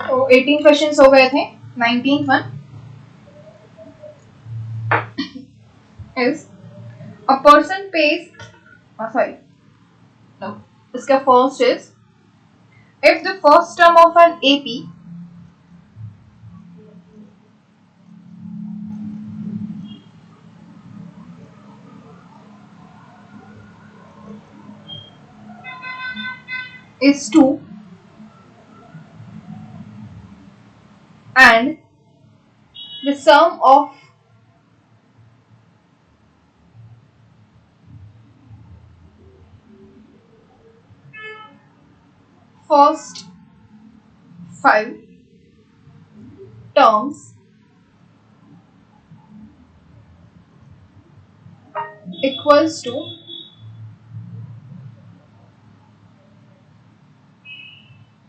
तो 18 क्वेश्चंस हो गए थे. 19th one is a person pays, sorry, no, इसका first is if the first term of an AP is 2 and the sum of first 5 terms equals to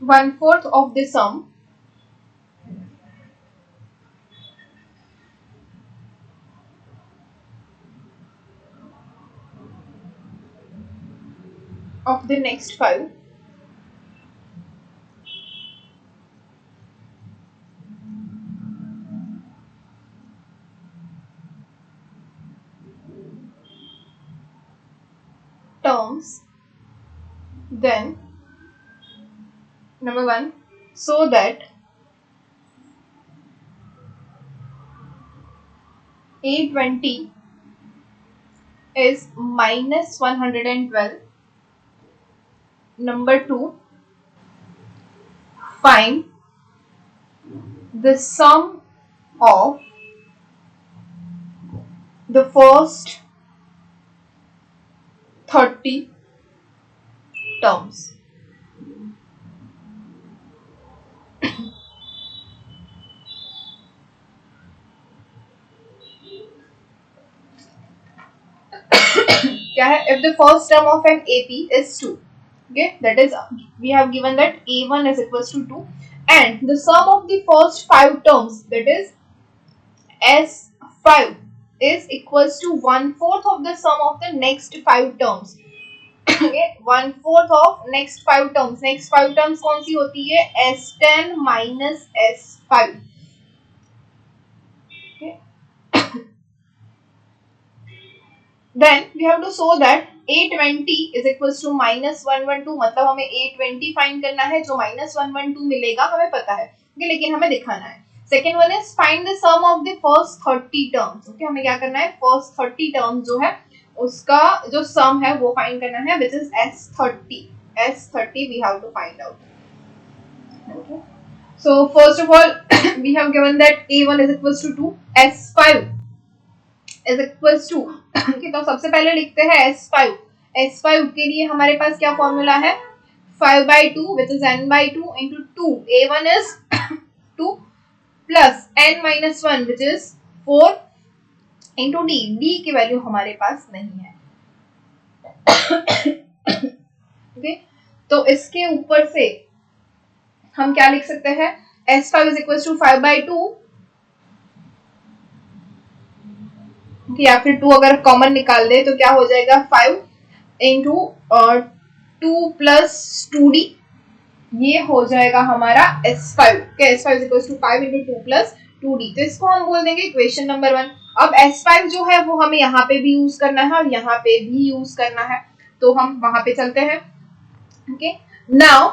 1/4 of the sum of the next 5 terms, then number 1, so that A20 is minus 112. Number 2, find the sum of the first 30 terms. क्या है? If the first term of an AP is 2, okay, that is we have given that A1 is equals to 2 and the sum of the first 5 terms, that is S5, is equals to 1/4 of the sum of the next 5 terms. okay, 1/4 of next 5 terms. next 5 terms कौन सी होती है? S10 minus S5. okay. Then we have to show that A20 is equals to minus 112. मतलब हमें A20 find करना है. जो minus 112 मिलेगा हमें पता है, okay, लेकिन हमें दिखाना है. Second one is find the sum of the first 30 terms. Okay, हमें क्या करना है? फर्स्ट 30 टर्म्स जो है उसका जो सम है वो फाइंड करना है, which is S30. S30 we have to find out. Okay. So first of all, we have given that A1 is equals to 2, S5 is equals to okay, तो सबसे पहले लिखते हैं S5. S5 के लिए हमारे पास क्या फॉर्मूला है? 5/2 which is n/2 into 2. A1 is 2 plus n minus 1 which is 4 into D. D की वैल्यू हमारे पास नहीं है. okay, तो इसके ऊपर से हम क्या लिख सकते हैं? S5 is equals to 5/2. या फिर 2 अगर कॉमन निकाल दे तो क्या हो जाएगा? 5 इंटू 2 प्लस 2D. ये हो जाएगा हमारा S5. S5 is equals to 5 into 2 plus 2D. तो इसको हम बोल देंगे इक्वेशन नंबर 1. अब S5 जो है वो हमें यहाँ पे भी यूज करना है और यहाँ पे भी यूज करना है, तो हम वहां पे चलते हैं. Okay, now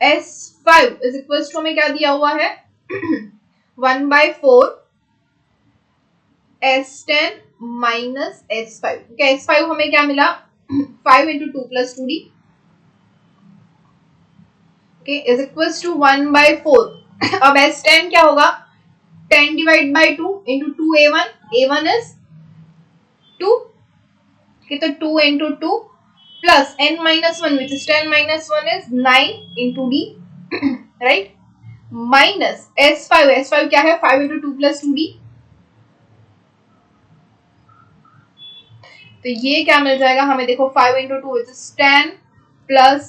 S5 is equals to हमें क्या दिया हुआ है? 1/4 S10 minus S5. okay, S5 हमें क्या मिला? 5 into 2 plus 2D. okay, is equals to 1/4. अब S10 क्या होगा? 10 divided by 2 into 2A1. A1 is 2. okay, तो 2 into 2 plus n minus 1 which is 10 minus 1 is 9 into D. right? minus S5. S5 क्या है? 5 into 2 plus 2D. तो ये क्या मिल जाएगा हमें? देखो 5 into 2 which is 10 plus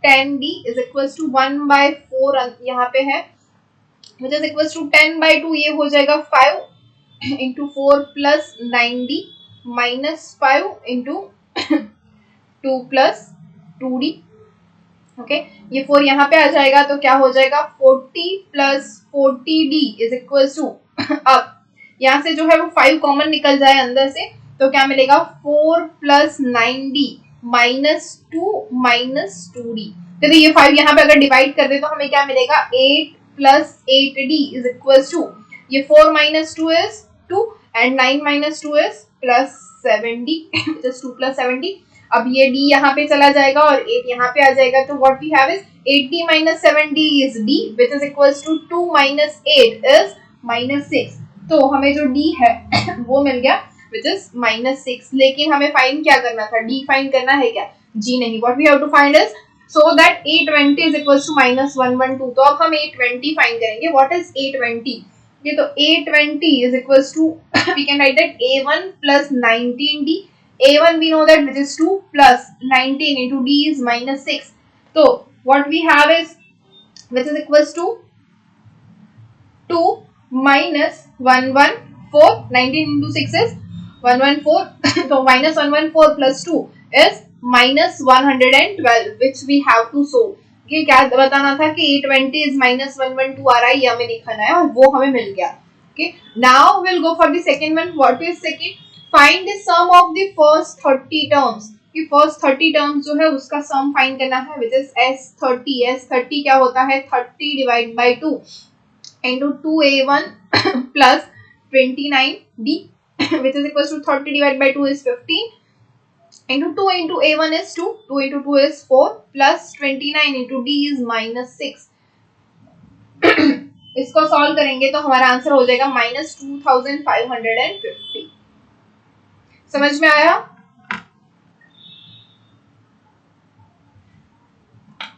10D is equals to 1/4 यहाँ पे है, which is equals to 10/2. ये हो जाएगा 5 into 4 plus 9D. -5 into 2 plus 2d। Okay, ये 4 यहाँ पे आ जाएगा तो क्या हो जाएगा 40 plus 40d is equal to अब यहाँ से जो है वो 5 कॉमन निकल जाए अंदर से तो क्या मिलेगा 4 प्लस 9d -2 तो ये 5 यहाँ पे अगर डिवाइड कर दे तो हमें क्या मिलेगा 8 plus 8d is equal to ये 4 minus 2 is 2 and 9 minus 2 is plus 7d which is 2 plus 7d। अब ये d यहाँ पे चला जाएगा और 8 यहाँ पे आ जाएगा तो what we have is 8d minus 7d is d which is equals to 2 minus 8 is -6। तो हमें जो d है वो मिल गया which is -6। लेकिन हमें फाइंड क्या करना था, d फाइंड करना है क्या, g नहीं। what we have to find is so that 820 is equals to -112। तो अब हम 820 फाइंड करेंगे। what is 820? ये तो 820 is equals to we can write that a1 plus 19d। a1 we know that which is 2 plus 19 into d is -6। so what we have is which is equals to 2 minus 114, 19 into 6 is 114 so minus 114 plus 2 is minus 112 which we have to solve। ये क्या बताना था कि 820 is minus 112 आ रहा है, ये हमें दिखाना है और वो हमें मिल गया। okay, now we'll go for the second one। what is second? find the sum of the first 30 terms। कि first 30 terms जो है उसका sum find करना है which is S30। S30 क्या होता है 30 divided by 2 into 2a1 plus 29d which is equals to 30 divided by 2 is 15 into 2 into a1 is 2, 2 into 2 is 4 plus 29 into d is -6। इसको solve करेंगे तो हमारा आंसर हो जाएगा -2550। समझ में आया?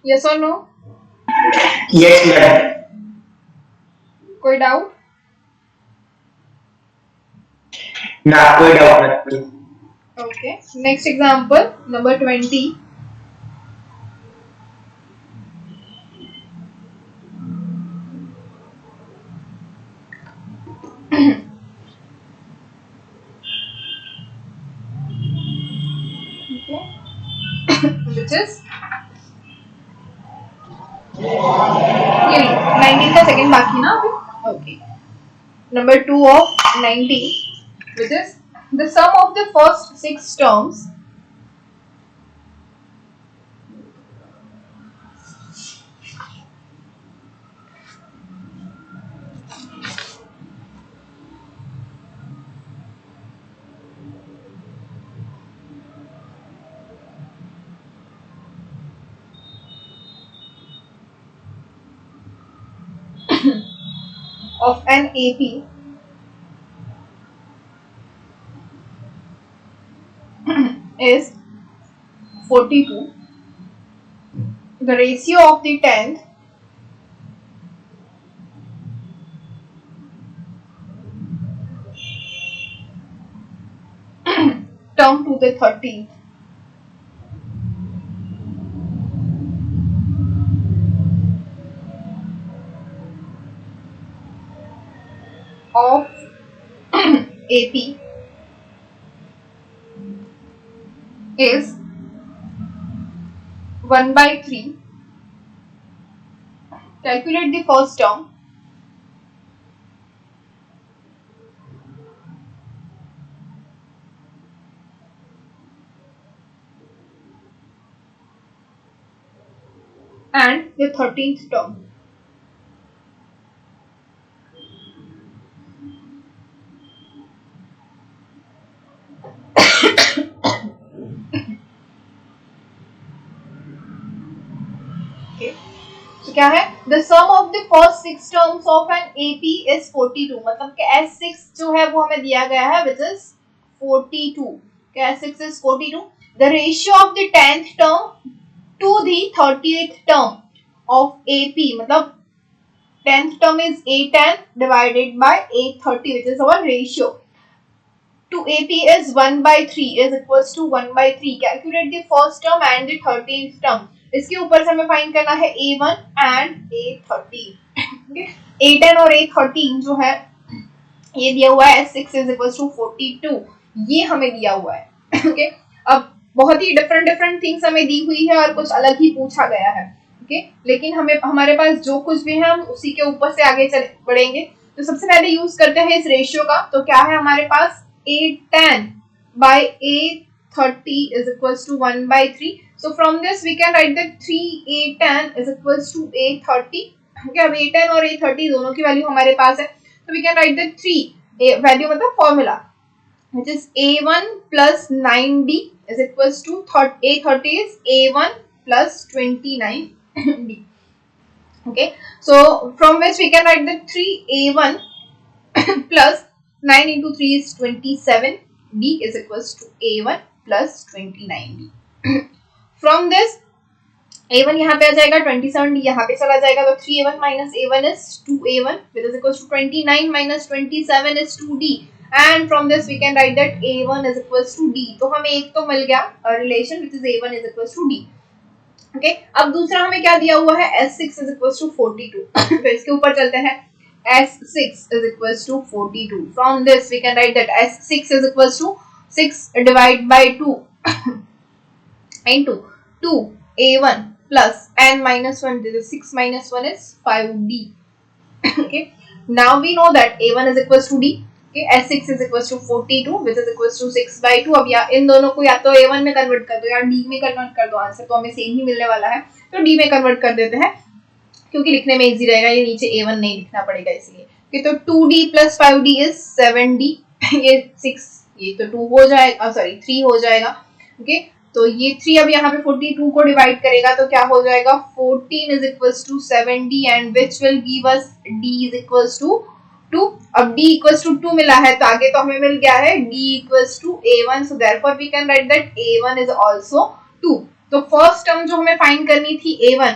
यस और नो? Yes madam. कोई डाउट? ना, कोई डाउट नहीं। Okay, next example number 20। which is ये 19 का सेकंड बाकी ना अभी। Okay, number 2 of 19 which is the sum of the first 6 terms of an AP is 42. The ratio of the 10th term to the 13th of AP is 1/3. Calculate the first term and the 13th term। तो क्या है the sum of the first 6 terms of an AP is 42। मतलब कि S6 जो है वो हमें दिया गया है which is 42। क्या S6 is 42। the ratio of the 10th term to the 30th term of AP मतलब 10th term is A10 divided by A30 which is our ratio to AP is 1/3 is equals to 1/3। Calculate the first term and the 13th term। इसके ऊपर से हमें find करना है A1 and A13। A10 और A13 जो है ये दिया हुआ है S6 is equals to 42 ये हमें दिया हुआ है। ओके, अब बहुत ही डिफरेंट थिंग्स हमें दी हुई है और कुछ अलग ही पूछा गया है। ओके, लेकिन हमें हमारे पास जो कुछ भी है हम उसी के ऊपर से आगे चले बढ़ेंगे। तो सबसे पहले यूज करते हैं इस रेशियो का। तो क्या है हमारे पास, a10 by a30 is equals to 1/3. So from this we can write that 3a10 is equals to a30. Okay, अब a10 और a30 दोनों की वैल्यू हमारे पास है, तो we can write that 3 value मतलब formula which is a1 plus 9d is equals to a30 is a1 plus 29d. Okay, so from which we can write that 3a1 plus 9 into 3 is 27, d is equals to a1 plus 29d. From this a1 यहाँ पे आ जाएगा, 27d यहाँ पे चला जाएगा, तो 3a1 minus a1 is 2a1 which is equals to 29 minus 27 is 2d. And from this we can write that a1 is equals to d. तो हमें एक तो मिल गया relation which is a1 is equals to d. Okay, अब दूसरा हमें क्या दिया हुआ है, s6 is equals to 42. तो इसके ऊपर चलते हैं, s6 is equals to 42. From this we can write that s6 is equals to 6 divided by 2 into 2a1 plus n minus 1. This is 6 minus 1 is 5d. Okay, now we know that a1 is equals to d. Okay, s6 is equals to 42 which is equals to 6 by 2. अब या इन दोनों को या तो a1 में convert कर दो या d में कन्वर्ट कर दो, आंसर तो हमें सेम ही मिलने वाला है, तो d में कन्वर्ट कर देते हैं क्योंकि लिखने में इजी रहेगा, ये नीचे a1 नहीं लिखना पड़ेगा इसलिए। okay, तो 2d plus 5d is 7d. ये 6 ये तो 2 हो जाएगा, सॉरी 3 हो जाएगा। ओके, तो ये 3 अब यहाँ पे 42 को डिवाइड करेगा तो क्या हो जाएगा, 14 is equals to 7d and which will give us d is equals to 2. अब d equals to 2 मिला है तो आगे तो हमें मिल गया है d equals to a1, so therefore we can write that a1 is also 2. तो फर्स्ट टर्म जो हमें फाइंड करनी थी a1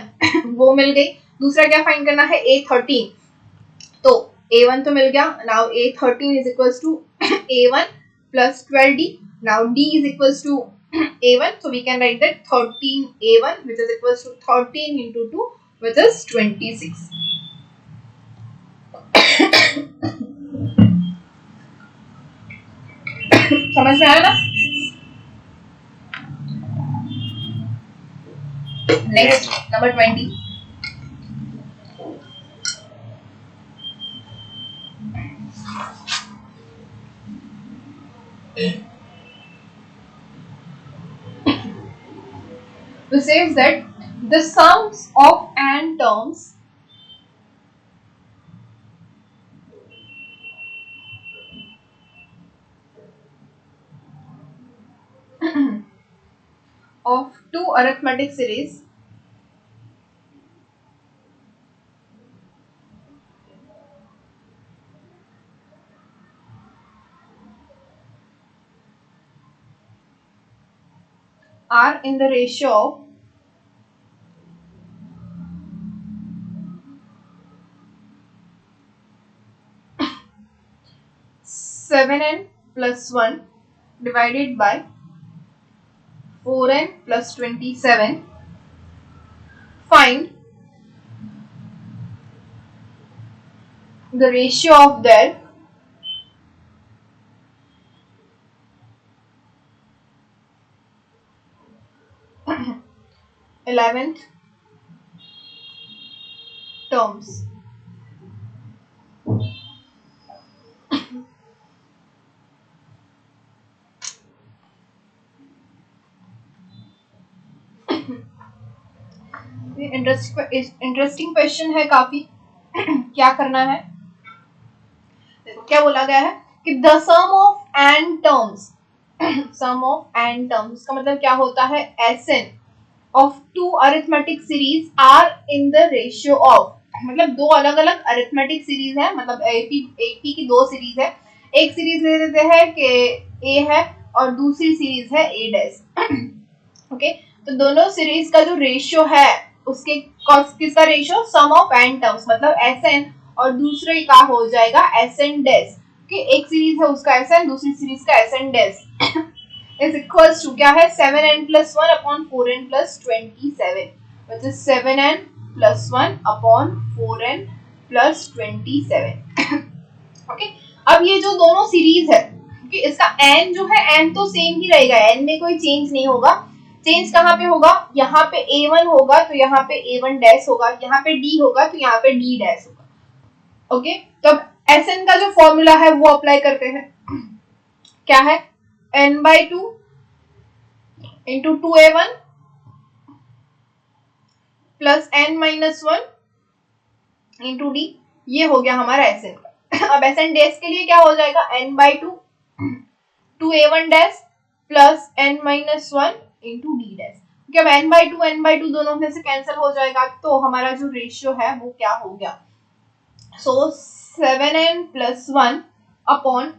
वो मिल गई, दूसरा क्या फाइंड करना है, a13. तो a1 तो मिल गया, now a13 is equals to a1 plus 12d. now d is equals to a1, so we can write that 13a1 which is equals to 13 into 2 which is 26. समझ में आया ना? Next number 20. Which says that the sums of n terms of two arithmetic series are in the ratio of 7n plus 1 divided by 4n plus 27. Find the ratio of their eleventh terms. Interesting question है काफी। क्या करना है, देखो क्या बोला गया है कि the sum of n terms, sum of n terms का मतलब क्या होता है, Sn of two arithmetic series are in the ratio of, मतलब दो अलग अलग अरिथमेटिक सीरीज है, मतलब AP की दो सीरीज है, एक सीरीज ले लेते हैं कि A है और दूसरी सीरीज है A डैश। ओके, तो दोनों सीरीज का जो रेशियो है उसके किसका ratio, sum of n terms, मतलब Sn और दूसरे का हो जाएगा Sn डैश। ओके, एक सीरीज है उसका Sn, दूसरी सीरीज का Sn dash is equals to क्या है, 7n plus 1 upon 4n plus 27, which is 7n plus 1 upon 4n plus 27. Okay, अब ये जो दोनों सीरीज है, क्योंकि इसका n जो है n तो सेम ही रहेगा, n में कोई चेंज नहीं होगा। चेंज कहाँ पे होगा, यहाँ पे a1 होगा तो यहाँ पे a1 डैश होगा, यहाँ पे d होगा तो यहाँ पे d डैश होगा। ओके, तो अब Sn का जो फॉर्मूला है वो अप्लाई करते हैं। क्या है, n/2 into 2a1 plus n-1 into D, ये हो गया हमारा Sn का। अब Sn डैश के लिए क्या हो जाएगा, n/2 2a1 dash plus n-1 into D dash. क्योंकि अब n/2 दोनों में से कैंसिल हो जाएगा, तो हमारा जो रेशियो है वो क्या हो गया, सो 7n plus 1 upon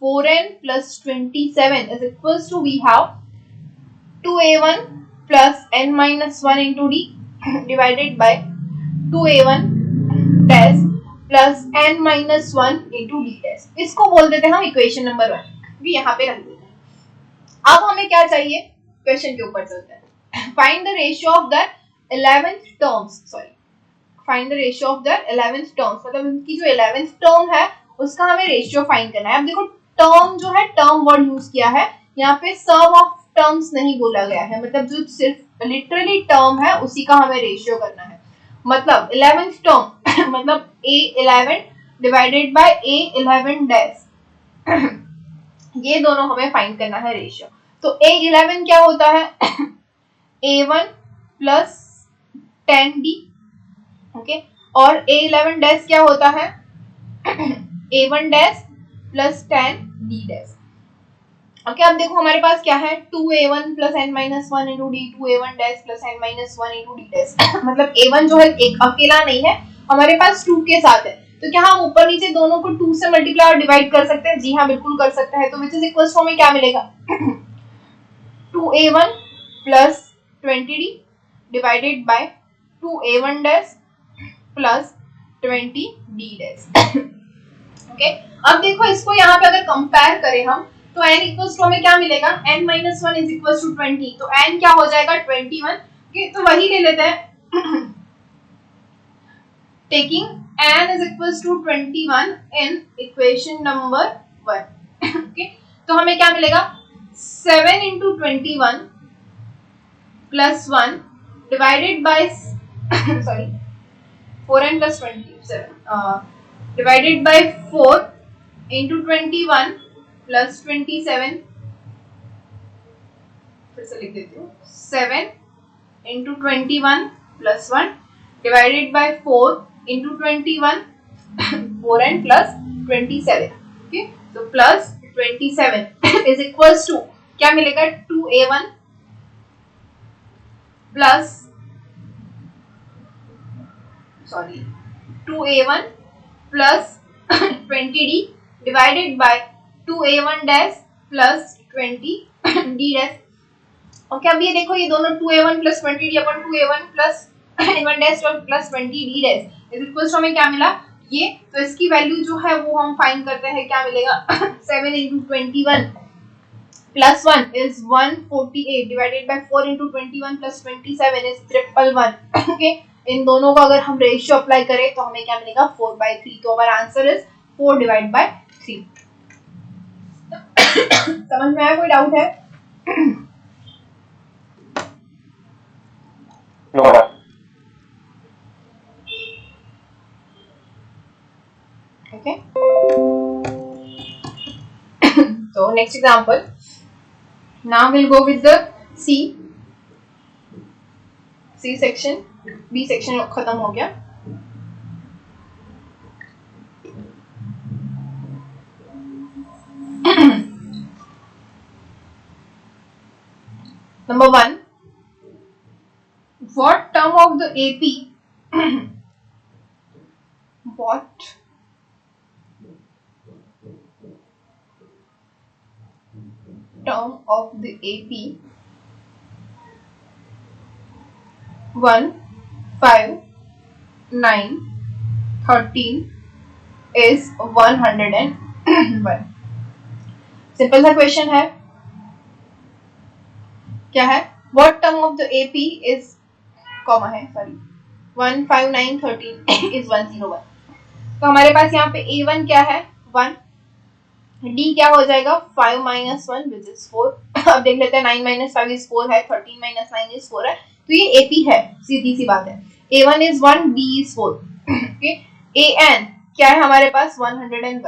4n plus 27 is equals to we have 2a1 plus n-1 into d divided by 2a1 dash plus n-1 into d dash। इसको बोल देते हैं हम इक्वेशन नंबर 1, क्योंकि यहाँ पे रख देते हैं। अब हमें क्या चाहिए, क्वेश्चन के ऊपर चलते हैं। Find the ratio of the 11th terms, sorry find the ratio of the 11th terms, मतलब इनकी जो 11th टर्म है उसका हमें रेशियो फाइंड करना है। अब देखो टर्म जो है, टर्म वर्ड यूज किया है यहाँ पे, सम ऑफ टर्म्स नहीं बोला गया है, मतलब जो सिर्फ लिटरली टर्म है उसी का हमें रेशियो करना है। मतलब 11th टर्म मतलब a11 divided by a11 dash, ये दोनों हमें फाइंड करना है रेशियो। तो a11 क्या होता है, a1 प्लस 10d, ओके, और a11 डैश क्या होता है, a1 dash plus 10d dash. Okay, अब देखो हमारे पास क्या है, 2a1 plus n-1 into D, 2a1 dash plus n-1 into D dash. मतलब a1 जो है एक अकेला नहीं है, हमारे पास 2 के साथ है, तो क्या हम ऊपर नीचे दोनों को 2 से मल्टीप्लाई और डिवाइड कर सकते हैं? जी हाँ, बिल्कुल कर सकते हैं। तो विच इज इक्वल्स टू हमें क्या मिलेगा, 2a1 plus 20d divided by 2a1 dash plus 20d dash. Okay, अब देखो इसको यहाँ पे अगर कंपेयर करें हम, तो n इक्वल्स टू हमें क्या मिलेगा, n-1 इज इक्वल्स टू 20, तो n क्या हो जाएगा 21। ओके, तो वही ले लेते हैं, taking n is equals to 21 in equation number 1। Okay, तो हमें क्या मिलेगा, 7 into 21 plus 1 divided by sorry 4n plus 27 divided by 4 into 21 plus 27, फिर से लिख देती हूँ, 7 into 21 plus 1 divided by 4 into 21 4n plus 27। Okay, तो प्लस 27 इज इक्वल्स टू क्या मिलेगा, 2a1 plus 2a1 plus 20d divided by 2a1 dash plus 20d dash. Okay, अब ये देखो, ये दोनों 2a1 प्लस 20d अपन 2a1 प्लस a1 डैश और plus 20d dash is equals to हमें क्या मिला, ये। तो इसकी वैल्यू जो है वो हम फाइंड करते हैं, क्या मिलेगा, 7 into 21 plus 1 is 148 divided by 4 into 21 plus 27 is 111। Okay, इन दोनों का अगर हम रेशियो अप्लाई करें तो हमें क्या मिलेगा, 4/3। तो हमारा आंसर इज 4 डिवाइड बाय 3। समझ में आया, कोई डाउट है? Okay. So next example. Now we'll go with the C section. B section खत्म हो गया। Number 1. What term of the AP what term of the AP 1, 5, 9, 13 is 101? Simple सा question है, क्या है, what term of the AP is comma है, sorry, 1, 5, 9, 13 is 101। तो हमारे पास यहाँ पे A1 क्या है, 1, डी क्या हो जाएगा 5 माइनस 1 विच इज 4। अब देख लेते हैं 9 माइनस 5 इज 4 है, 13 माइनस 9 इज 4 है, तो ये एपी है, सीधी सी बात है। A1 is 1, B is 4। Okay, AN क्या है हमारे पास 101।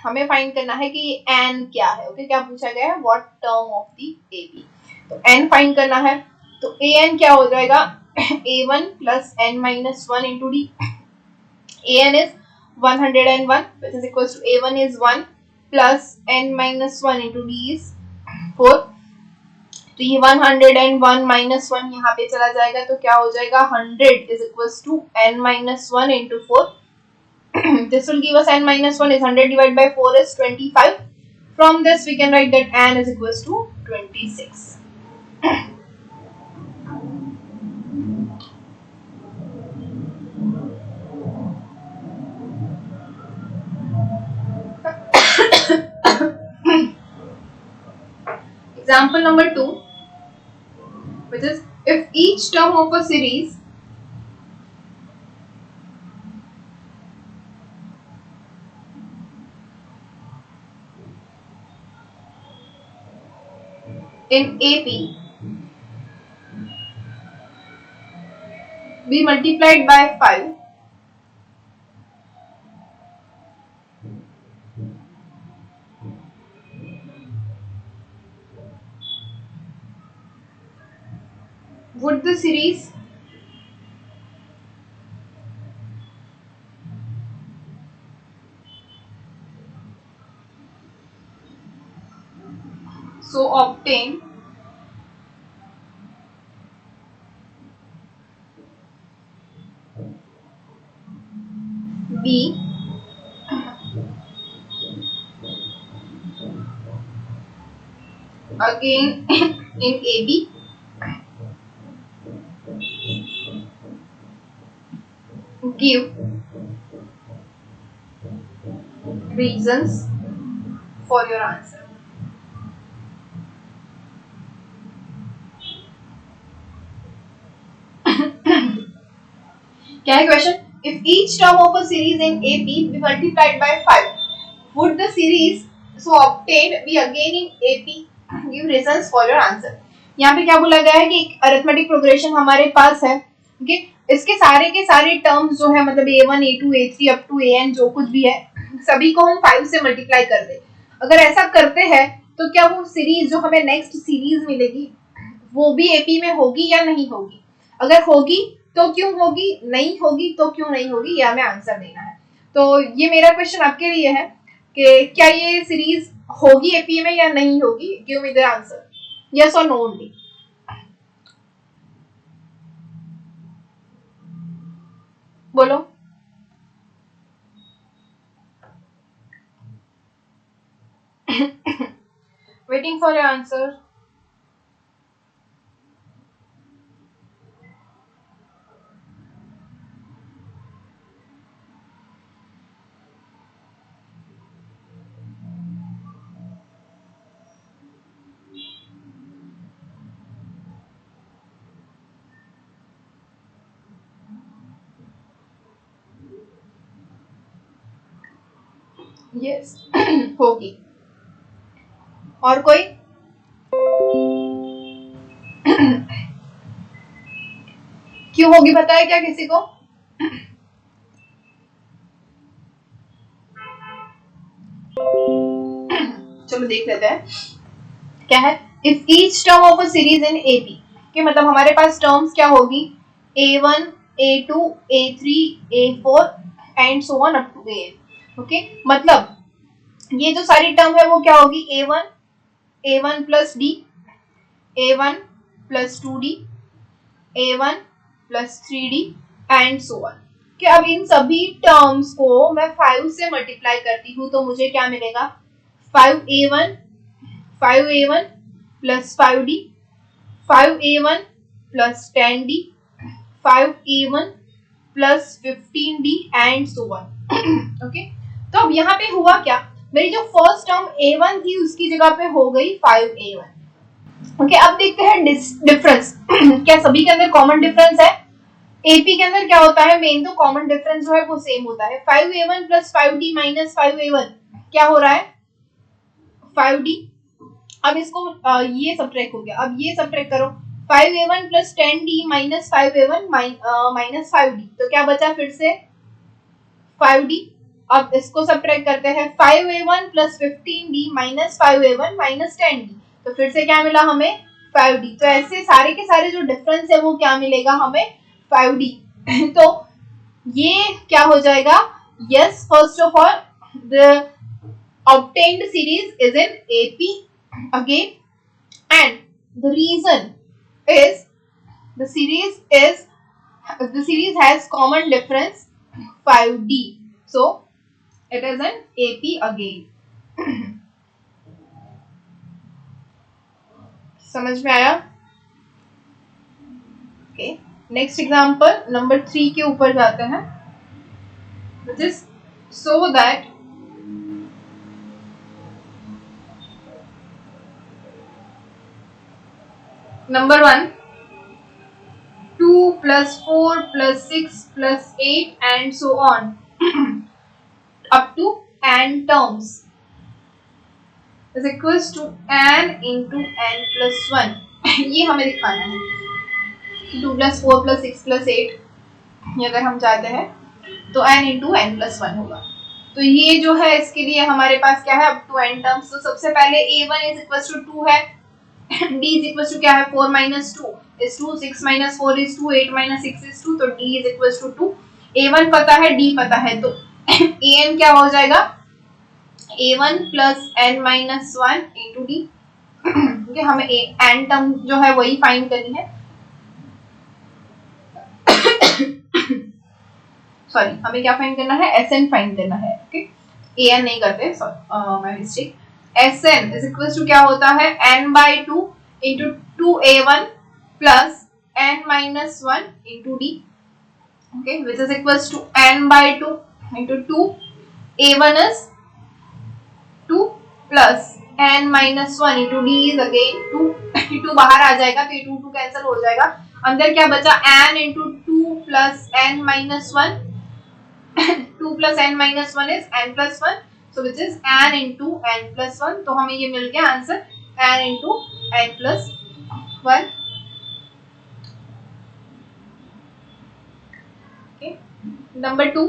हमें फाइंड करना है कि ये N क्या है। ओके, क्या पूछा गया है, what term of the AP, तो N फाइंड करना है। तो AN क्या हो जाएगा A1 plus N minus 1 into D। AN is 101 which is equals to A1 is 1 plus N minus 1 into D is 4। तो ये 101 minus 1 यहाँ पे चला जाएगा, तो क्या हो जाएगा 100 is equals to N minus 1 into 4। This will give us N minus 1 is 100 divided by 4 is 25. From this we can write that N is equals to 26. Example number 2, which is if each term of a series in AP be multiplied by 5, would the series so obtained be again in AB? Give reasons for your answer. क्या है question, if each term of a series in AP be multiplied by 5, would the series so obtained be again in AP? Give reasons for your answer. यहाँ पे क्या बोला गया है कि एक अरिथमेटिक प्रोग्रेशन हमारे पास है। ओके, इसके सारे के सारे टर्म्स जो है मतलब A1, A2, A3 up to AN जो कुछ भी है सभी को हम 5 से मल्टीप्लाई कर दे। अगर ऐसा करते हैं तो क्या वो सीरीज जो हमें नेक्स्ट सीरीज मिलेगी वो भी AP में होगी या नहीं होगी? अगर होगी तो क्यों होगी, नहीं होगी तो क्यों नहीं होगी, ये हमें आंसर देना है। तो ये मेरा क्वेश्चन आपके लिए है कि क्या ये सीरीज होगी एपी में या नहीं होगी। Give me the answer, yes और नो ओनली। बोलो। Waiting for your answer. Yes होगी। और कोई? क्यों होगी पता है क्या किसी को? चलो देख लेते हैं क्या है। If each term of a series in AP कि मतलब हमारे पास टर्म्स क्या होगी A1, A2, A3, A4 and so on up to AN। Okay, मतलब ये जो सारी टर्म है वो क्या होगी A1, A1 plus D, A1 plus 2D, A1 plus 3D and so on. कि अब इन सभी टर्म्स को मैं 5 से मल्टीप्लाई करती हूँ तो मुझे क्या मिलेगा 5A1 plus 5D, 5A1 plus 10D, 5A1 plus 15D and so on. Okay, तो अब यहाँ पे हुआ क्या, मेरी जो फर्स्ट टर्म A1 थी उसकी जगह पे हो गई 5A1। ओके, अब देखते हैं डिफरेंस। क्या सभी के अंदर कॉमन डिफरेंस है? एपी के अंदर क्या होता है, मेन तो कॉमन डिफरेंस जो है वो सेम होता है। 5A1 plus 5D minus 5A1 क्या हो रहा है 5d। अब इसको ये सब्ट्रैक्ट हो गया, अब ये सब्ट्रैक्ट करो 5a1 plus 10d minus 5a1 minus 5d, तो क्या बचा फिर से 5d। अब इसको सब्ट्रैक्ट करते हैं 5a1 plus 15d minus 5a1 minus 10d, तो फिर से क्या मिला हमें 5d। तो ऐसे सारे के सारे जो डिफरेंस है वो क्या मिलेगा हमें 5d। तो ये क्या हो जाएगा, yes first of all the obtained series is in AP again, and the reason is the series has common difference 5d, so it is an AP again. समझ में आया? ओके, नेक्स्ट एग्जांपल नंबर 3 के ऊपर जाते हैं, which is so that number 1 2 plus 4 plus 6 plus 8 and so on up to n terms is equals to n into n plus 1. ये हमें दिखाना है 2 plus 4 plus 6 plus 8 ये अगर हम चाहते हैं तो n into n plus 1 होगा। तो ये जो है इसके लिए हमारे पास क्या है up to n terms। तो सबसे पहले a1 is equals to 2 है, d is equals to क्या है 4 minus 2 is 2, 6 minus 4 is 2, 8 minus 6 is 2, तो d is equals to 2। a1 पता है d पता है, तो an क्या हो जाएगा a1 plus n minus 1 into d, क्योंकि हमें n टर्म जो है वही फाइंड करनी है। सॉरी, हमें क्या फाइंड करना है sn फाइंड करना है। ओके, an नहीं करते, sorry my mistake. Sn is equals to क्या होता है n by 2 into 2a1 plus n minus 1 into d, okay, which is equals to n by 2 into 2 a1 is 2 plus n minus 1 into d is again 2 2 बाहर आ जाएगा तो ये 2 2 cancel हो जाएगा, अंदर क्या बचा n into 2 plus n minus 1 2 plus n minus 1 is n plus 1, so which is n into n plus 1, तो हमें ये मिल गया answer n into n plus 1। okay, number 2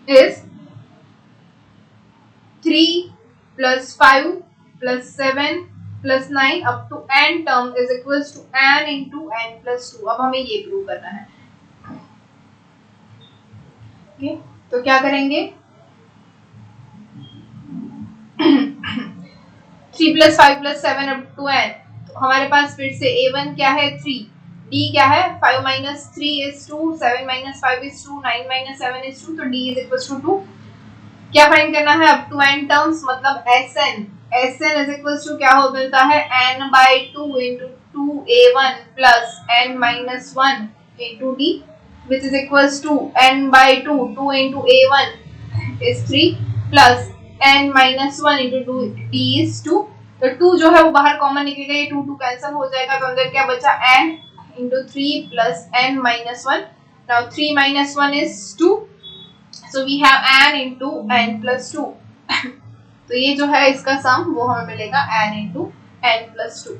is 3 plus 5 plus 7 plus 9 up to n term is equals to n into n plus 2। अब हमें ये prove करना है। okay, तो क्या करेंगे 3 plus 5 plus 7 up to n, तो हमारे पास फिर से a1 क्या है 3, d क्या है 5 minus 3 is 2, 7 minus 5 is 2, 9 minus 7 is 2, तो d is equals to 2। क्या फाइंड करना है अप टू n टर्म्स, मतलब sn is equals to क्या हो मिलता है n by 2 into 2a1 plus n minus 1 into d, which is equals to n by 2 into a1 is 3 plus n minus 1 into d is 2, तो 2 जो है वो बाहर कॉमन निकलेगा, ये 2 2 कैंसिल हो जाएगा, तो अंदर क्या बचा n into 3 plus n minus 1। now 3 minus 1 is 2, so we have n into n plus 2। तो ये जो है इसका सम वो हमें मिलेगा n into n plus 2।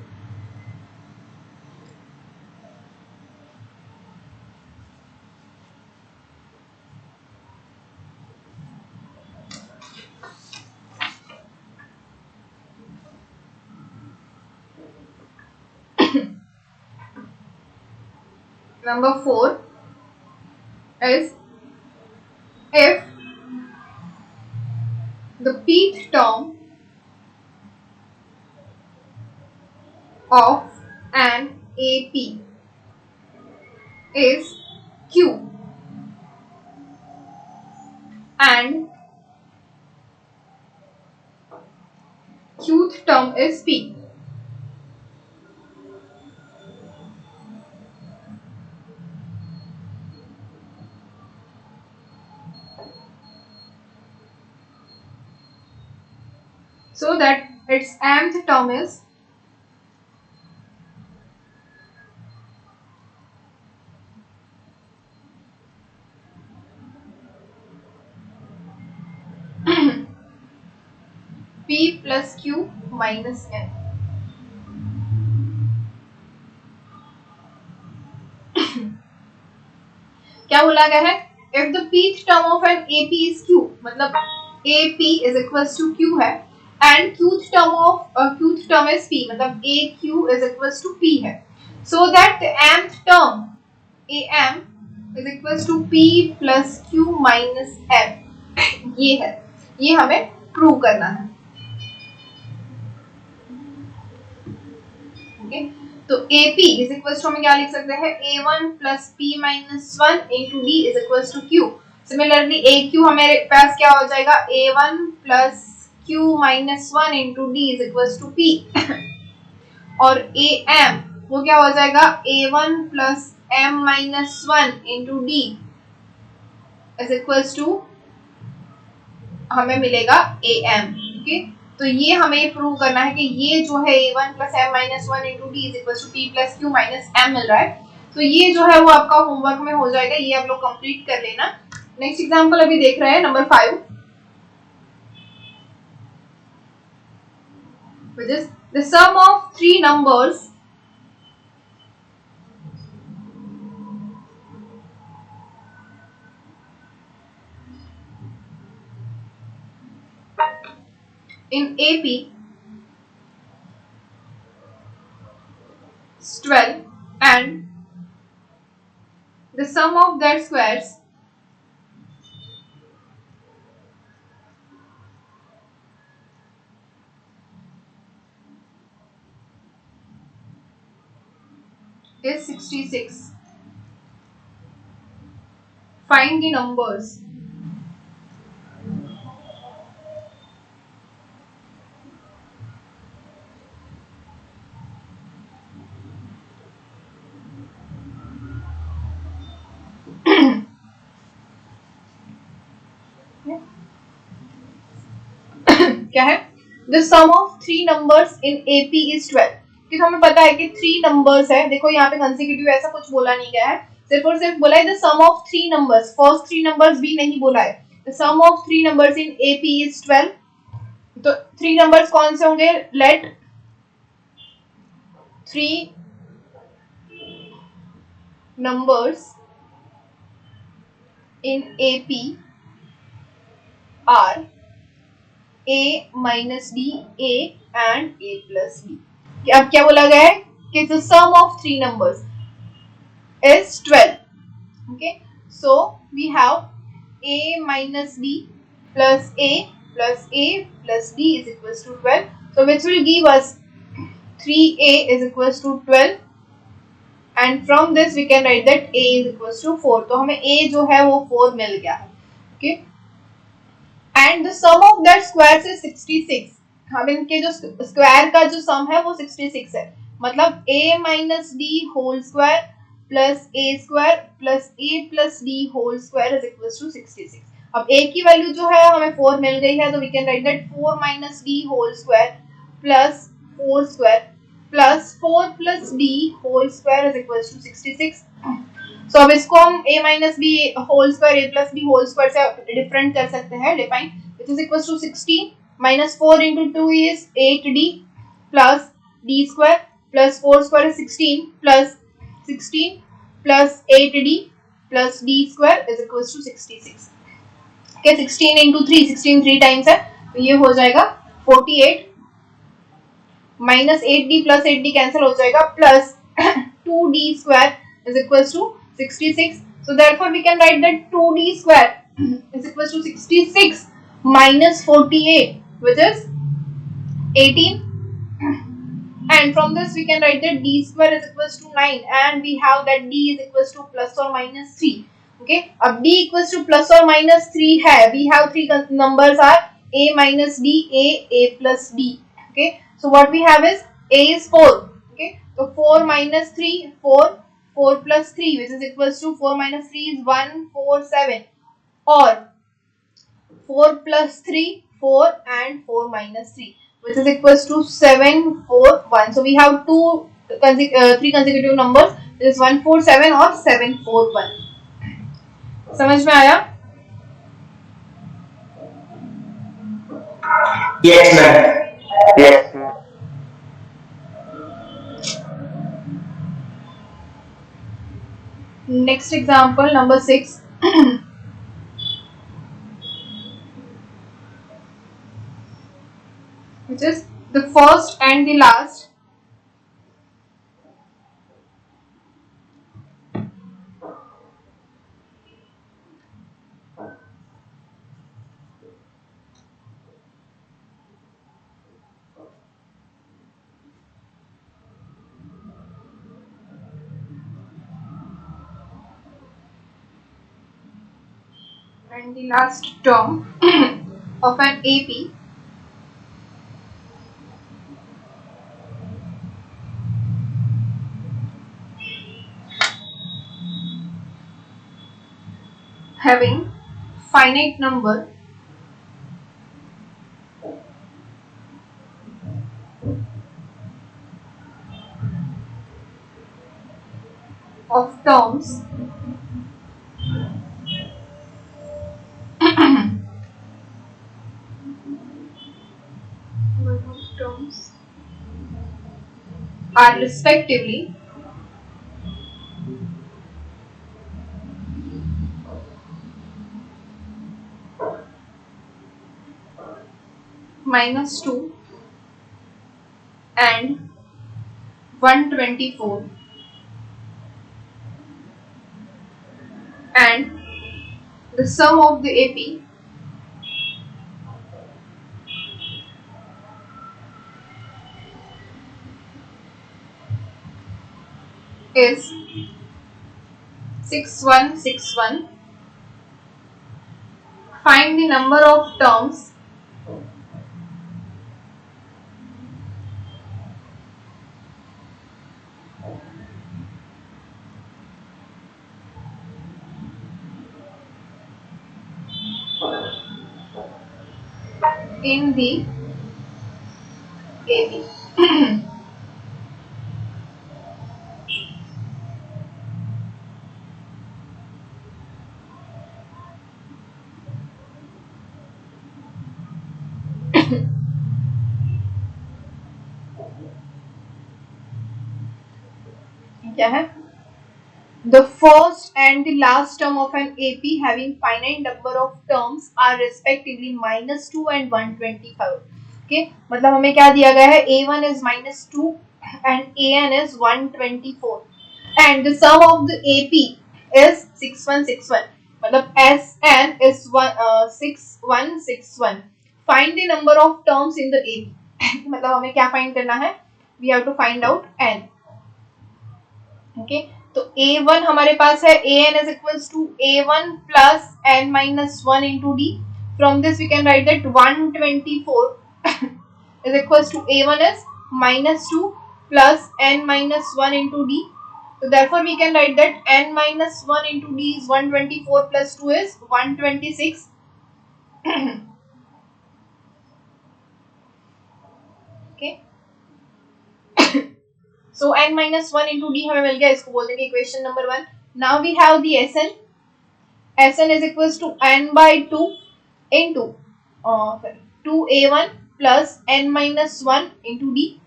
Number 4 is if the pth term of an AP is Q and qth term is P, so that its mth term is P plus Q minus N. क्या बोला गया है? If the pth term of an AP is Q, मतलब AP is equals to Q है, and qth term is P, मतलब AQ is equals to P है. So that the mth term AM is equals to P plus Q minus M. ये है, ये हमें prove करना है. ओके, तो AP इज इक्वल्स टू हमें क्या लिख सकते हैं? A1 plus P minus 1 into D is equals to Q. Similarly AQ हमारे पास क्या हो जाएगा? A1 plus Q minus 1 into D is equals to P. और AM वो क्या हो जाएगा? A1 plus M minus 1 into D is equals to हमें मिलेगा AM. ओके, तो ये हमें प्रूव करना है कि ये जो है A1 plus M minus 1 into D is equals to P plus Q minus M मिल रहा है. तो ये जो है वो आपका होमवर्क में हो जाएगा, ये आप लोग कंप्लीट कर लेना. नेक्स्ट एग्जांपल अभी देख रहे हैं number 5, which is the sum of three numbers in AP is 12 and the sum of their squares is 66. Find the numbers. क्या है? The sum of three numbers in AP is 12. कि हमें पता है कि 3 नंबर्स है. देखो यहाँ पे कंसेक्यूटिव ऐसा कुछ बोला नहीं गया है, सिर्फ और सिर्फ बोला है the sum of 3 numbers. First 3 numbers भी नहीं बोला है. The sum of 3 numbers in AP is 12. तो 3 नंबर्स कौन से होंगे? Let 3 numbers in AP are A minus D, A and A plus D. अब क्या बोला गया है कि the sum of three numbers is 12. Okay, so we have A minus D plus A plus A plus D is equals to 12. So which will give us 3A is equals to 12, and from this we can write that A is equals to 4. तो हमें A जो है वो 4 मिल गया है. Okay, and the sum of that squares is 66. हम इनके जो स्क्वायर का जो सम है वो 66 है. मतलब A minus D whole square plus A square plus A plus D whole square is equals to 66. अब A की वैल्यू जो है हमें 4 मिल गई है, तो we can write that 4 minus D whole square plus 4 square plus 4 plus D whole square is equals to 66. So अब इसको हम A minus B whole square A plus D whole square से डिफरेंट कर सकते हैं, define, which is equals to 16 minus 4 into 2 is 8D plus D square plus 4 square is 16 plus 16 plus 8D plus D square is equals to 66. Okay, 16 into 3, 16 3 times है, तो ये हो जाएगा 48 minus 8D plus 8D cancel हो जाएगा plus 2D square is equals to 66. So therefore we can write that 2D square is equals to 66 minus 48, which is 18, and from this we can write that D square is equals to 9, and we have that D is equals to plus or minus 3. Okay, अब D equals to plus or minus 3 है, we have three numbers are A minus D, A plus D. Okay, so what we have is A is 4. Okay, so 4 minus 3 4, 4 plus 3 which is equals to 4 minus 3 is 1 4 7, or 4 plus 3 4 and 4 minus 3 which is equals to 7 4 1. So we have three consecutive numbers, this is 1 4 7 or 7 4 1. समझ में आया? Yes, ma'am. Yes. Next example, number 6. Which is the first and the last term of an AP having finite number of terms are respectively -2 and 124, and the sum of the AP is 6161. Find the number of terms in the AP. क्या है? The first and the last term of an AP having finite number of terms are respectively -2 and 125. Okay, मतलब हमें क्या दिया गया है? A1 is -2 and AN is 124, and the sum of the AP is 6161. मतलब SN is 6161. Find the number of terms in the AP. मतलब हमें क्या find करना है? We have to find out N. Okay, तो A1 हमारे पास है AN is equals to A1 plus N minus 1 into D. From this we can write that 124 is equals to A1 is -2 plus N minus 1 into D. So therefore we can write that N minus 1 into D is 124 plus 2 is 126. Okay. So N minus 1 into D हमें मिल गया, इसको बोल देंगे equation number 1. Now we have the SN. SN is equals to N by 2 into 2A1 plus N minus 1 into D.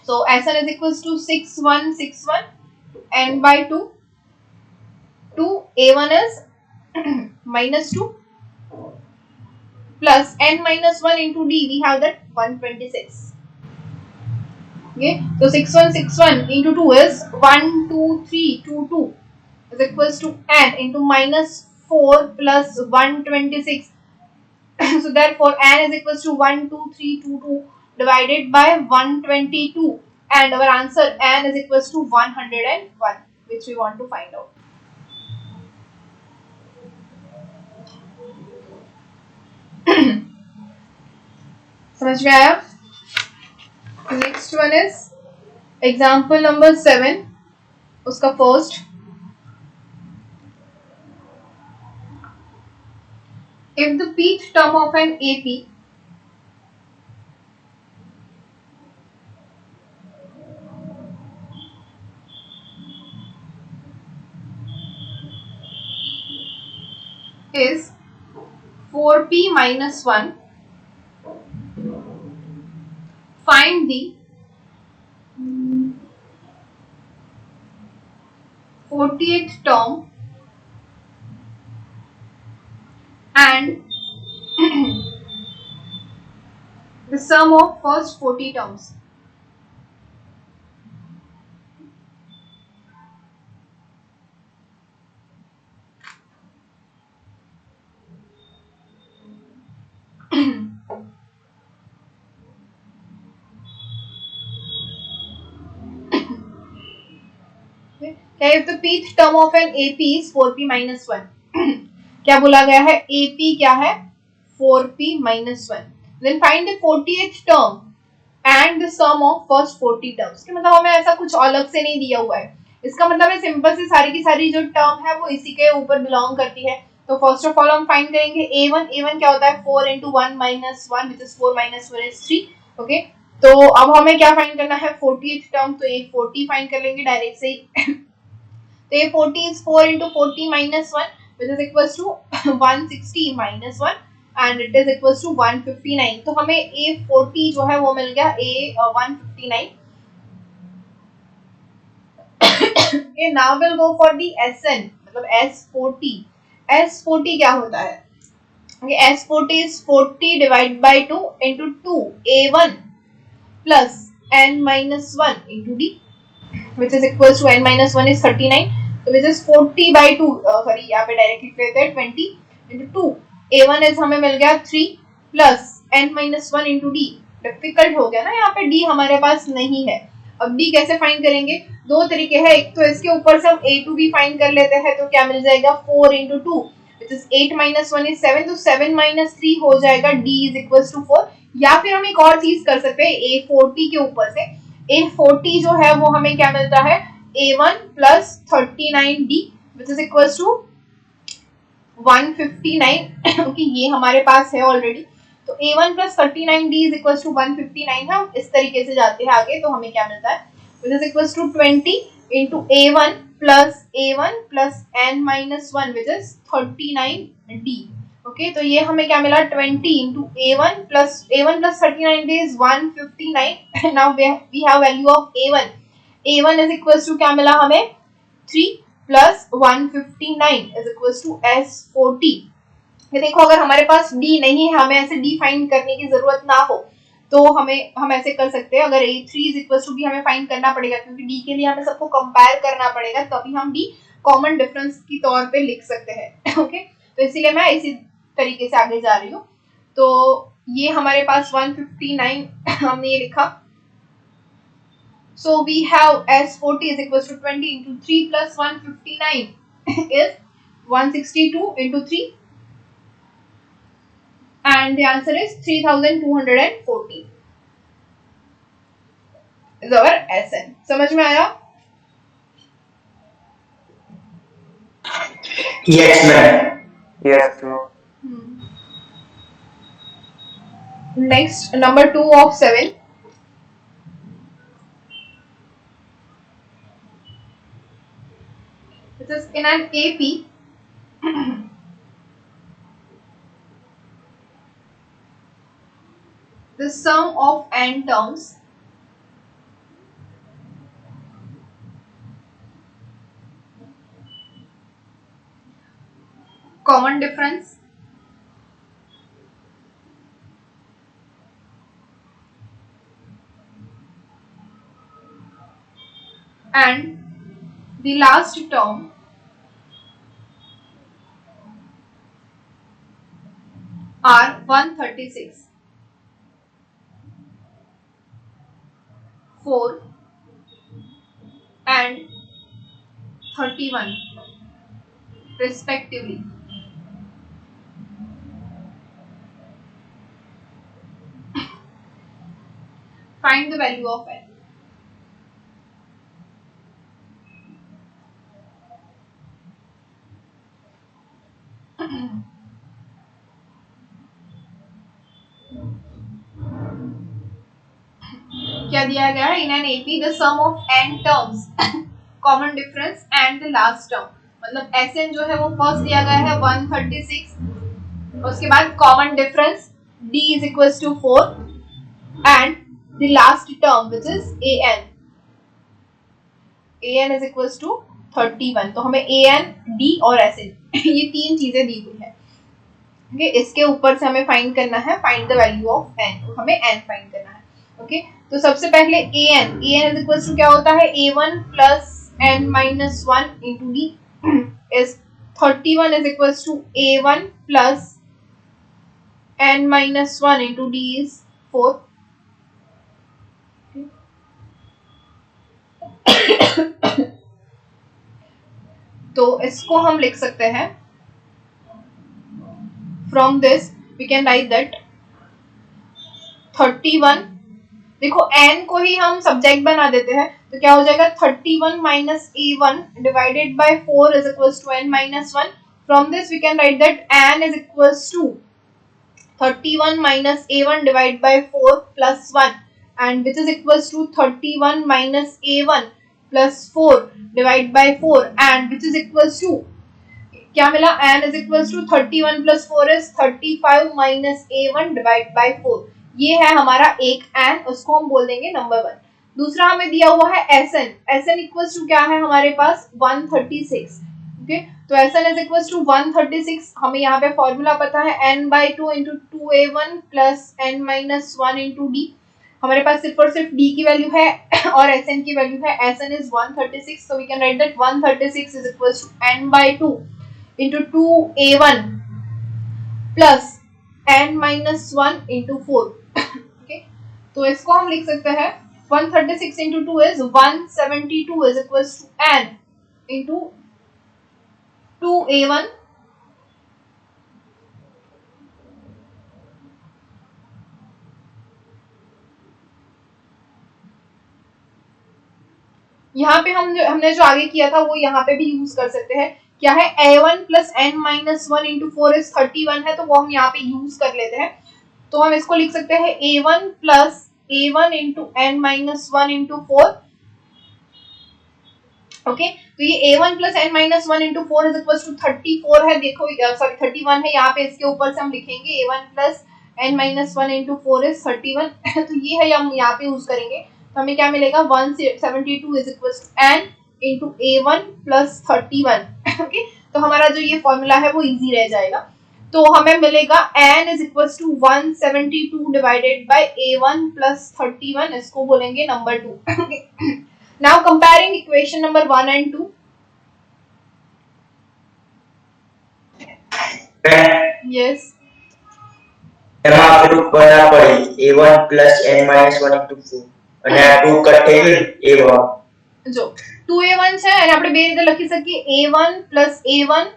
So SN is equals to 6161 N by 2. 2A1 is -2 plus N minus 1 into D, we have that 126. Okay, so 6161 into 2 is 12322 is equals to N into -4 plus 126. So therefore N is equals to 12322 divided by 122, and our answer N is equals to 101, which we want to find out. समझ में आया? Next one is example number 7. उसका first, if the pth term of an AP is 4p minus 1 find the 40th term and the sum of first 40 terms. If the pth term of an AP is 4p minus 1, क्या बोला गया है? AP क्या है? 4p minus 1. Then find the 40th term and the sum of first 40 terms. मतलब हमें ऐसा कुछ अलग से नहीं दिया हुआ है. इसका मतलब है सिंपल से सारी की सारी जो टर्म है वो इसी के ऊपर बिलोंग करती है. तो फर्स्ट ऑफ ऑल हम फाइंड करेंगे A1 क्या होता है? 4 into 1 minus 1 which is 4 minus 4 is 3. Okay, तो अब हमें क्या फाइंड करना है? 40th term. तो एक 40 फाइंड कर लेंगे डायरेक्ट से ही. तो ये 40 is 4 into 40 minus 1 which is equals to 160 minus 1 and it is equals to 159. तो हमें A40 जो है वो मिल गया A159. Okay, now we'll go for the SN, मतलब S40. S40 क्या होता है? Okay, S40 is 40 divided by 2 into 2 A1 plus N minus 1 into D which is equals to N minus 1 is 39. तो which is 40 by 2, सॉरी यहाँ पे direct लिख लेते हैं 20 into 2. A1 is हमें मिल गया 3 plus N minus 1 into D. Difficult हो गया ना, यहाँ पे D हमारे पास नहीं है. अब D कैसे फाइंड करेंगे? दो तरीके हैं. एक तो इसके ऊपर से हम A to B फाइंड कर लेते हैं, तो क्या मिल जाएगा? 4 into 2 which is 8 minus 1 is 7. तो 7 minus 3 हो जाएगा. D is equals to 4. या फिर हम एक और चीज कर सकते हैं A40 के ऊपर से. A40 जो है वो हमें क्या मिलता है? A1 plus 39D which is equals to 159. क्योंकि ये हमारे पास है ऑलरेडी. तो A1 plus 39D is equals to 159. हम इस तरीके से जाते हैं आगे. तो हमें क्या मिलता है? which is equals to 20 into A1 plus N minus 1 which is 39D. Okay, तो ये हमें क्या मिला? 20 into A1 plus 39D is 159. Now we have value of A1. A1 is equals to क्या मिला हमें? 3 plus 159 is equals to S40. ये देखो, अगर हमारे पास D नहीं है, हमें ऐसे D फाइंड करने की जरूरत ना हो, तो हम ऐसे कर सकते हैं. अगर A3 is equals to B हमें फाइंड करना पड़ेगा, क्योंकि D के लिए हमें सबको कंपेयर करना पड़ेगा, तभी हम D कॉमन डिफरेंस की तौर पे लिख सकते हैं. ओके, तो इसीलिए मैं इसी तरीके से आगे जा रही हूँ. तो ये हमारे पास 159 हमने ये लिखा. So we have S40 is equals to 20 into 3 plus 159 is 162 into 3 and the answer is 3240 is our SN. समझ में आया? Yes, ma'am. Yes, ma'am. Next, number 2 of 7. This is in an AP. The sum of n terms common difference and the last term are 136, 4 and 31 respectively. Find the value of n. क्या दिया गया है? In n AP the sum of n terms common difference and the last term. मतलब Sn जो है वो first दिया गया है 136, उसके बाद common difference D is equals to 4 and the last term which is an is equals to 31. तो हमें an, d और sn ये तीन चीजें दी हुई है. ओके, इसके ऊपर से हमें फाइंड करना है, find the value of n. हमें n फाइंड करना है. ओके, तो सबसे पहले an इज इक्वल्स टू क्या होता है, a1 plus n minus 1 into d is 31 is equals to a1 plus n minus 1 into d is 4. तो इसको हम लिख सकते हैं, from this we can write that 31, देखो n को ही हम सब्जेक्ट बना देते हैं, तो क्या हो जाएगा 31 minus a1 divided by 4 is equals to n minus 1. From this we can write that n is equals to 31 minus a1 divide by 4 plus 1 and which is equals to 31 minus a1 plus 4 divide by 4 and which is equals to क्या मिला, n is equals to 31 plus 4 is 35 minus a1 divide by 4. ये है हमारा एक n, उसको हम बोल देंगे नंबर 1. दूसरा हमें दिया हुआ है sn equals to क्या है हमारे पास 136. ओके, तो sn is equals to 136. हमें यहाँ पे फॉर्मूला पता है n by 2 into 2a1 plus n minus 1 into d. हमारे पास सिर्फ और सिर्फ d की वैल्यू है और sn की वैल्यू है. sn is 136, so we can write that 136 is equals to n by 2 into 2a1 plus n minus 1 into 4. okay, तो इसको हम लिख सकते हैं 136 into 2 is 172 is equals to n into 2a1 यहाँ पे हमने जो आगे किया था वो यहाँ पे भी यूज कर सकते हैं. क्या है, a1 plus n minus 1 into 4 is 31 है, तो वो हम यहाँ पे यूज कर लेते हैं. तो हम इसको लिख सकते हैं a1 plus a1 into n minus 1 into 4. Okay, तो ये a1 plus n minus 1 into 4 is equal to 34 है. देखो सॉरी 31 है, यहाँ पे इसके ऊपर से हम लिखेंगे a1 plus n minus 1 into 4 is 31. तो ये है, हम यहाँ पे यूज करेंगे. तो हमें क्या मिलेगा 172 is equal to n into a1 plus 31. Okay, तो हमारा जो ये फॉर्मूला है वो इजी रह जाएगा. तो हमें मिलेगा n is equal to 172 divided by a1 plus 31. इसको बोलेंगे number 2. Now comparing equation number 1 and 2. Yes, એમાં આપણું બના પડી a1 plus n minus 1 into 4 અને આ 2 કટ થઈ ગયું a1. જો 2a1 છે અને આપણે બે રીતે લખી શકીએ a1 plus a1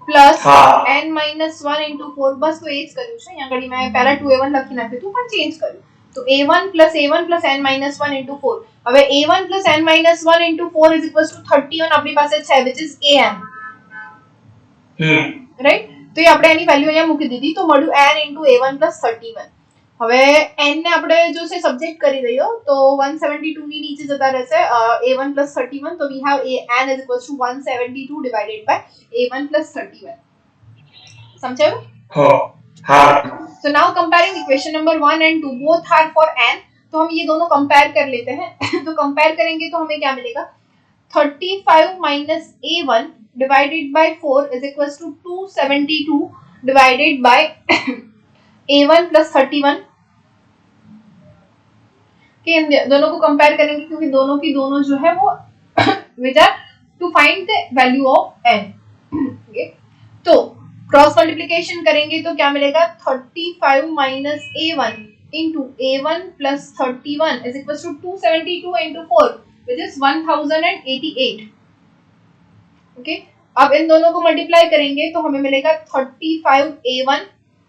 plus n minus 1 into 4. બસ તો એ જ કર્યું છે. અહીંયા ઘડી મેં પહેલા 2a1 લખી નાખ્યું હતું પણ ચેન્જ કર્યું. તો a1 plus n minus 1 into 4. હવે a1 plus n minus 1 into 4 is equals to 31 આપણી પાસે છે, which is an. રાઈટ, તો એ આપણે એની વેલ્યુ અહીંયા મૂકી દીધી, તો મળ્યું n into a1 plus 31. હવે n ને આપણે જો છે સબ્જેક્ટ કરી દઈએ તો 172 ની નીચે જતા રહેશે a1 plus 31. તો we have n is equals to 172 divided by a1 plus 31. समझाયું? हाँ. So now comparing equation number 1 and 2, both are for n. तो हम ये दोनों कंपेयर कर लेते हैं. तो कंपेयर करेंगे तो हमें क्या मिलेगा 35 minus a1 divided by 4 is equals to 272 divided by a1 plus 31. कि दोनों को कंपेयर करेंगे क्योंकि दोनों की दोनों जो है वो which are to find the value of n. तो क्रॉस मल्टीप्लिकेशन करेंगे तो क्या मिलेगा 35 minus a1 into a1 plus 31 is equal to 272 into 4 which is 1088. Okay, अब इन दोनों को मल्टीप्लाई करेंगे तो हमें मिलेगा 35 a1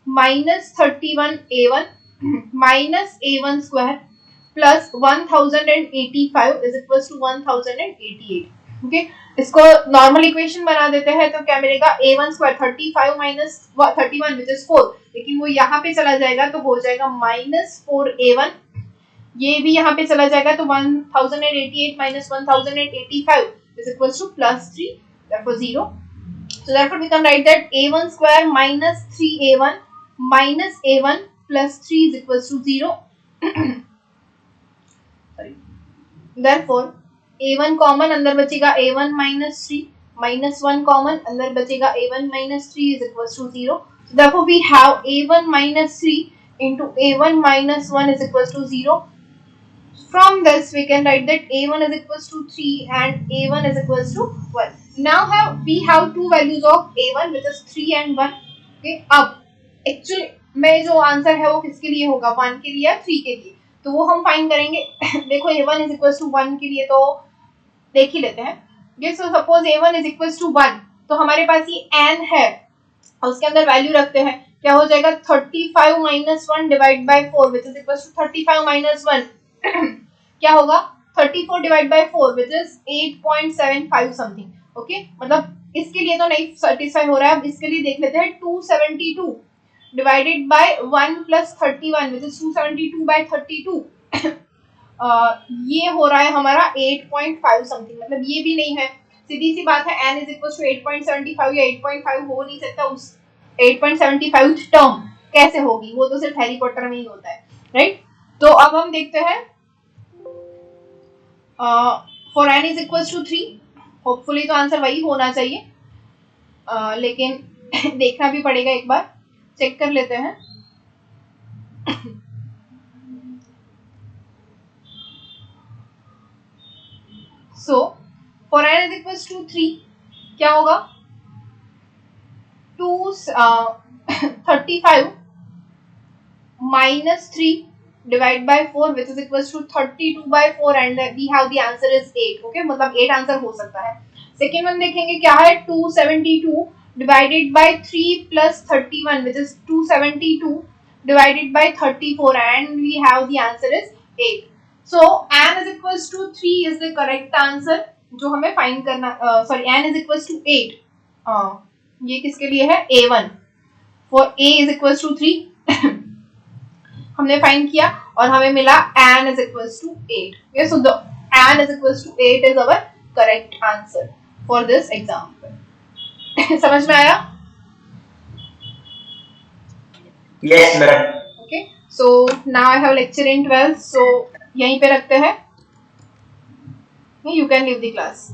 minus 31 a1 minus a1 square plus 1085 is equal to 1088. Okay, इसको नॉर्मल इक्वेशन बना देते हैं तो क्या मिलेगा a1 square 35 minus 31 which is 4, लेकिन वो यहाँ पे चला जाएगा तो हो जाएगा माइनस 4a1. ये भी यहाँ पे चला जाएगा तो 1088 minus 1085 is equal two plus 3, therefore 0. So therefore we can write that a1 square minus 3a1 minus a1 plus 3 is equals to 0. therefore a1 common, अंदर बचेगा a1 minus 3, minus 1 कॉमन, अंदर बचेगा a1 minus 3 is equals to 0. So therefore we have a1 minus 3 into a1 minus 1 is equals to 0. From this we can write that a1 is equals to 3 and a1 is equals to 1. Now we have two values of a1 which is 3 and 1. Okay, अब actually में जो answer है वो किसके लिए होगा, 1 के लिए या 3 के लिए, तो वो हम फाइंड करेंगे. देखो a1 is equals to 1 के लिए तो देख ही लेते हैं. ये so suppose a1 is equals to 1, तो हमारे पास ये n है और उसके अंदर वैल्यू रखते हैं. क्या हो जाएगा 35 minus 1 divide by 4 which is equals to 35 minus 1 क्या होगा 34 divide by 4 which is 8.75 something. Okay, मतलब इसके लिए तो नहीं सेटिस्फाई हो रहा है. अब इसके लिए देख लेते हैं 272 divided by 1 plus 31 which is 272 by 32 ये हो रहा है हमारा 8.5 समथिंग. मतलब ये भी नहीं है, सीधी सी बात है n is equals to 8.75 या 8.5 हो नहीं सकता. उस 8.75 टर्म कैसे होगी, वो तो सिर्फ हैरी पॉटर में ही होता है, राइट. तो अब हम देखते हैं for n is equals to 3, hopefully तो आंसर वही होना चाहिए, लेकिन देखना भी पड़ेगा, एक बार चेक कर लेते हैं. So for n is equals to 3 क्या होगा 35 minus 3 divide by 4 which is equals to 32 by 4 and we have the answer is 8. okay, मतलब 8 आंसर हो सकता है. सेकेंड वन देखेंगे क्या है 272 divided by 3 plus 31 which is 272 divided by 34 and we have the answer is 8. So n is equals to 3 is the correct answer जो हमें find करना. Sorry n is equals to 8. ये किसके लिए है a1 for a is equals to 3 हमने find किया और हमें मिला n is equals to 8. Okay, so the n is equals to 8 is our correct answer for this example. समझ में आया? Yes ma'am. Okay, so now I have lecture in 12, so यहीं पे रखते हैं. You can leave the class.